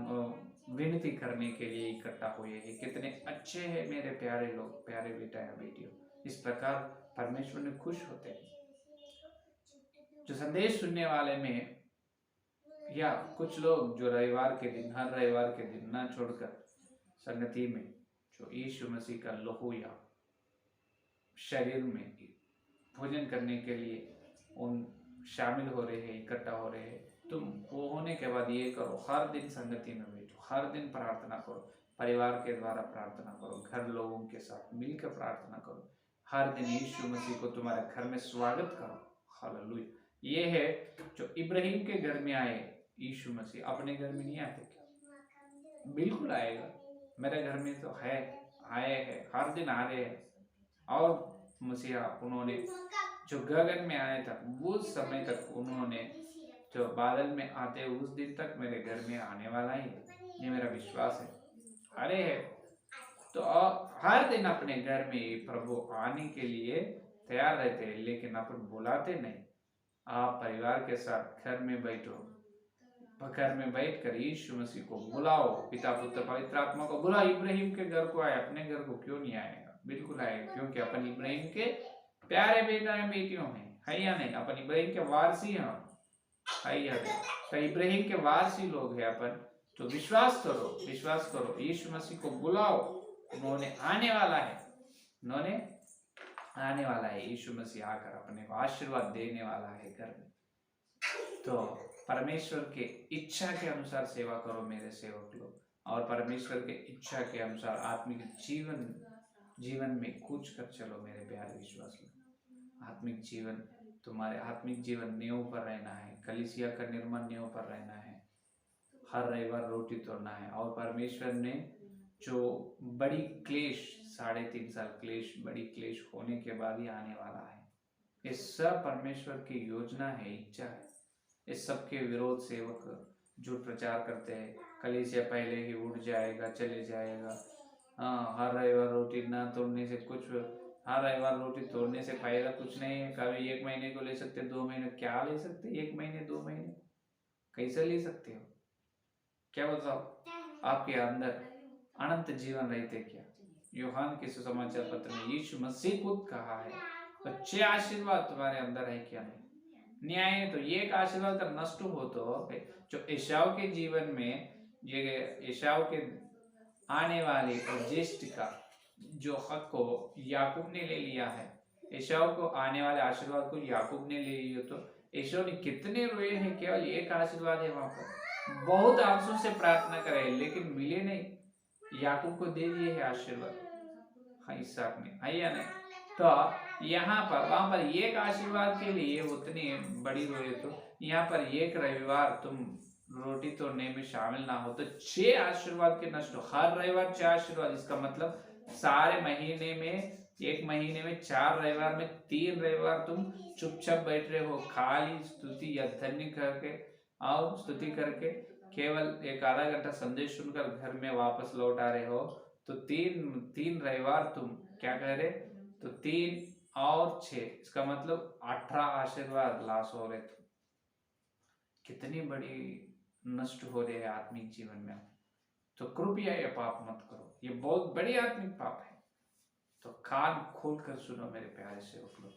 [SPEAKER 1] विनती करने के लिए इकट्ठा हुए हैं। कितने अच्छे हैं मेरे प्यारे लोग, प्यारे बेटा या बेटियों। इस प्रकार परमेश्वर ने खुश होते हैं। जो संदेश सुनने वाले में या कुछ लोग जो रविवार के दिन, हर रविवार के दिन ना छोड़कर संगति में जो यीशु मसीह का लहू या शरीर में भोजन करने के लिए उन शामिल हो रहे हैं, इकट्ठा हो रहे हैं, तुम वो होने के बाद ये करो, हर दिन संगति में बैठो, हर दिन प्रार्थना करो, परिवार के द्वारा प्रार्थना करो, घर लोगों के साथ मिलकर प्रार्थना करो, हर दिन यीशु मसीह को तुम्हारे घर में स्वागत करो। हालेलुया। ये है जो इब्राहिम के घर में आए यीशु मसीह, अपने घर में नहीं आते क्या? बिल्कुल आएगा, मेरे घर में तो है, आए हैं, हर दिन आ रहे हैं। और मसीहा उन्होंने जो गगन में आया था उस समय तक, उन्होंने जो बादल में आते उस दिन तक मेरे घर में आने वाला ही है, ये मेरा विश्वास है। अरे है तो हर दिन अपने घर में प्रभु आने के लिए तैयार रहते हैं, लेकिन अपन बुलाते नहीं। आप परिवार के साथ घर में बैठो, घर में बैठकर यीशु मसीह को बुलाओ, पिता पुत्र पवित्र आत्मा को बुलाओ। इब्राहिम के घर को आए, अपने घर को क्यों नहीं आएगा? बिल्कुल आएगा, क्योंकि अपन इब्राहिम के प्यारे बेटा या बेटियों हैं, है या नहीं? अपन इब्राहिम के वारसी हैं, है या नहीं? तो इब्राहिम के वारसी लोग हैं अपन। तो विश्वास करो, यीशु मसीह को बुलाओ, उन्होंने आने वाला है, उन्होंने आने वाला है। यीशु मसीह आकर अपने को आशीर्वाद देने वाला है घर में। तो परमेश्वर के इच्छा के अनुसार सेवा करो मेरे सेवक लोग, और परमेश्वर के इच्छा के अनुसार आत्मिक जीवन में कूच कर चलो मेरे प्यारे विश्वास में। आत्मिक जीवन, तुम्हारे आत्मिक जीवन नींव पर रहना है, कलीसिया का निर्माण नींव पर रहना है, हर रविवार रोटी तोड़ना है। और परमेश्वर ने जो बड़ी क्लेश, 3.5 साल क्लेश, बड़ी क्लेश होने के बाद ही आने वाला है। ये सब परमेश्वर की योजना है, इच्छा है। इस सब के विरोध सेवक झूठ प्रचार करते हैं, कलीसिया पहले ही उठ जाएगा, चले जाएगा। हाँ, हर रविवार रोटी ना तोड़ने से कुछ, हर रविवार रोटी तोड़ने से फायदा कुछ नहीं है। कभी 1 महीने को ले सकते, 2 महीने, क्या ले सकते? 1 महीने 2 महीने कैसे ले सकते हो? क्या बताओ, आपके अंदर अनंत जीवन रहते क्या? यूहान के सुसमाचार पत्र में यीशु मसीह खुद कहा है, अच्छे आशीर्वाद तुम्हारे अंदर है क्या? नहीं न्याय तो एक आशीर्वाद अगर नष्ट हो तो जो एसाव के जीवन में, ये एसाव के आने वाले और ज्येष्ठ का जो हक को याकूब ने ले लिया है, एसाव को आने वाले आशीर्वाद को याकूब ने ले लिया, तो एसाव ने कितने रोए हैं? केवल एक आशीर्वाद है वहां पर, बहुत आंसू से प्रार्थना करे लेकिन मिले नहीं। याकूब को दे दिए है आशीर्वाद, हाँ इसहाक ने, है या नहीं? तो यहाँ पर, वहां पर एक आशीर्वाद के लिए उतनी बड़ी रोए, तो यहाँ पर एक रविवार तुम रोटी तोड़ने में शामिल ना हो तो 6 आशीर्वाद के नष्ट हो। हर रविवार 6 आशीर्वाद, इसका मतलब सारे महीने में, 1 महीने में 4 रविवार में 3 रविवार तुम चुपचाप बैठ रहे हो, खाली स्तुति या धन्य करके और स्तुति करके केवल 1 आधा घंटा संदेश सुनकर घर में वापस लौट आ रहे हो। तो 3 रविवार तुम क्या कह रहे? तो 3 और 6, इसका मतलब 18 आशीर्वाद लाश हो रहे। तुम कितनी बड़ी नष्ट हो रहे हैं आत्मिक जीवन में। तो कृपया ये पाप मत करो, ये बहुत बड़ी आत्मिक पाप है। तो कान खोल कर सुनो मेरे प्यारे सेवक लोग,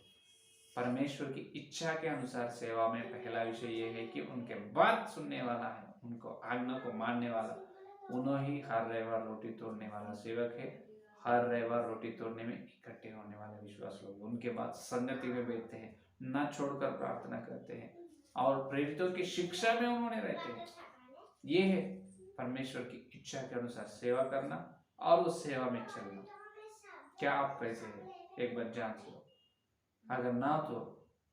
[SPEAKER 1] परमेश्वर की इच्छा के अनुसार सेवा में पहला विषय ये है कि उनके बात सुनने वाला है, उनको आज्ञा को मानने वाला, उन्होंने ही हर रविवार रोटी तोड़ने वाला सेवक है। हर रविवार रोटी तोड़ने में इकट्ठे होने वाले विश्वास लोग, उनके बाद संगति में बैठते हैं, न छोड़कर प्रार्थना करते हैं और प्रेरितों की शिक्षा में उन्होंने रहते हैं। ये है परमेश्वर की इच्छा के अनुसार सेवा करना और उस सेवा में चलना। क्या आप कैसे हैं? एक बार जांच लो, अगर ना तो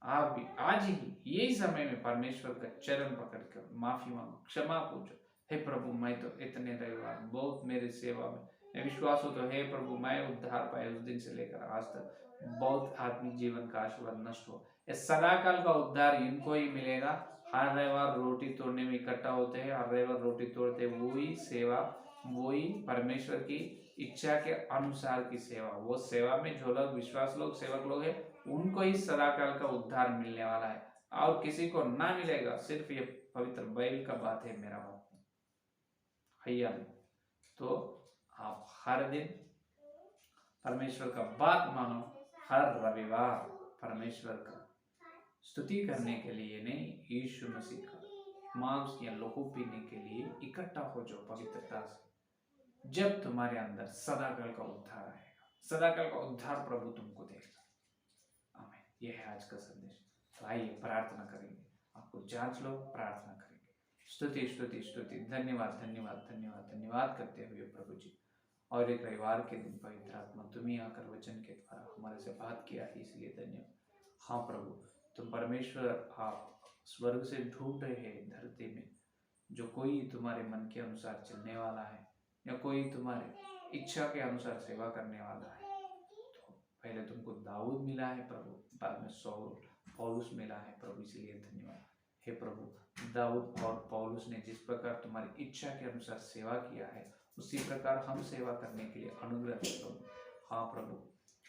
[SPEAKER 1] आप भी आज ही यही समय में परमेश्वर का चरण पकड़कर माफी मांगो, क्षमा पूछो। हे प्रभु, मैं तो इतने रविवार बहुत मेरी सेवा में मैं विश्वास हो तो हे प्रभु, मैं उद्धार पाए उस दिन से लेकर आज तक बहुत आत्मिक जीवन का आशीर्वाद नष्ट हो। ये सदाकाल का उद्धार इनको ही मिलेगा। हर रविवार रोटी तोड़ने में इकट्ठा होते हैं, हर रविवार रोटी तोड़ते, वही सेवा, वही परमेश्वर की इच्छा के अनुसार की सेवा, वो सेवा में जो लोग विश्वास लोग सेवक लोग हैं उनको ही सदाकाल का उद्धार मिलने वाला है, और किसी को ना मिलेगा। सिर्फ ये पवित्र बाइबल का बात है मेरा बात भैया। तो आप हर दिन परमेश्वर का बात मानो, हर रविवार परमेश्वर का स्तुति करने के लिए नहीं, यीशु मसीह का मांस या लहू पीने के लिए इकट्ठा हो जाओ पवित्रता से। जब तुम्हारे अंदर सदाकाल का उद्धार आएगा, सदाकाल का उद्धार प्रभु तुमको देगा। आमीन। यह है आज का संदेश। तो आइए प्रार्थना करेंगे, आपको जांच लो, प्रार्थना करेंगे। स्तुति स्तुति स्तुति, धन्यवाद धन्यवाद धन्यवाद धन्यवाद करते हुए प्रभु जी, और एक रविवार के दिन पवित्र आत्मा तुम्ही आकर वचन के द्वारा हमारे से बात किया है, इसलिए धन्यवाद। हाँ प्रभु, तुम परमेश्वर आप स्वर्ग से ढूंढ रहे हैं धरती में जो कोई तुम्हारे मन के अनुसार चलने वाला है या कोई तुम्हारे इच्छा के अनुसार सेवा करने वाला है। तो पहले तुमको दाऊद मिला है प्रभु, बाद में सौल पौलुस मिला है प्रभु, इसलिए धन्यवाद। हे प्रभु, दाऊद और पौलुस ने जिस प्रकार तुम्हारी इच्छा के अनुसार सेवा किया है, उसी प्रकार हम सेवा करने के लिए अनुग्रह दे प्रभु। हाँ प्रभु,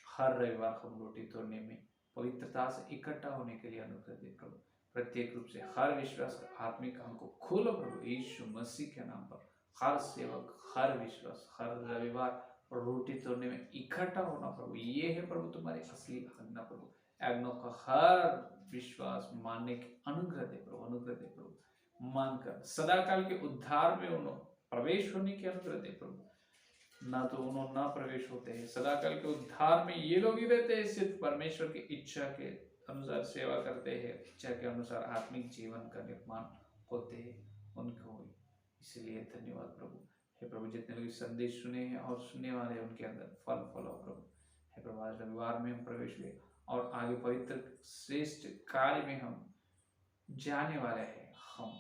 [SPEAKER 1] हर रविवार हम रोटी तोड़ने में पवित्रता से इकट्ठा होने के लिए अनुग्रह दे प्रभु। प्रत्येक रूप से हर विश्वास का आत्मिक काम को खोलो प्रभु, यीशु मसीह के नाम पर। हर सेवक, हर विश्वास, हर रविवार रोटी तोड़ने में इकट्ठा होना प्रभु, ये है प्रभु तुम्हारी असली आज्ञा प्रभु। आज्ञा का हर विश्वास मानने के अनुग्रह दे प्रभु, अनुग्रह दे प्रभु। मानकर सदाकाल के उद्धार में उन्होंने प्रवेश होने की अनुग्रह दे प्रभु। ना तो उन्होंने ना प्रवेश होते हैं सदाकाल के उद्धार में, ये लोग ही रहते हैं सिर्फ परमेश्वर की इच्छा के अनुसार सेवा करते हैं, इच्छा के अनुसार आत्मिक जीवन का निर्माण होते हैं उनको। इसलिए धन्यवाद प्रभु। हे प्रभु, जितने लोग संदेश सुने हैं और सुनने वाले हैं उनके अंदर फल फलो प्रभु। हे प्रभु, आज रविवार में हम प्रवेश हुए और आगे पवित्र श्रेष्ठ कार्य में हम जाने वाले हैं। हम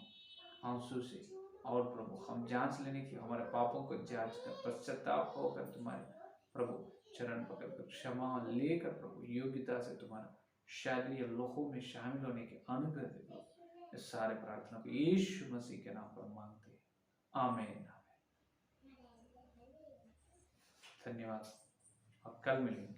[SPEAKER 1] आंसू से और प्रभु हम जांच लेने की, हमारे पापों को जांच कर पश्चाताप होकर तुम्हारे प्रभु चरण पकड़कर क्षमा लेकर प्रभु योग्यता से तुम्हारा शारीरिक लोहों में शामिल होने के अनुग्रह दे प्रभु। इस सारे प्रार्थना को यीशु मसीह के नाम पर मांगते हैं, आमीन। धन्यवाद। अब कल मिलेंगे।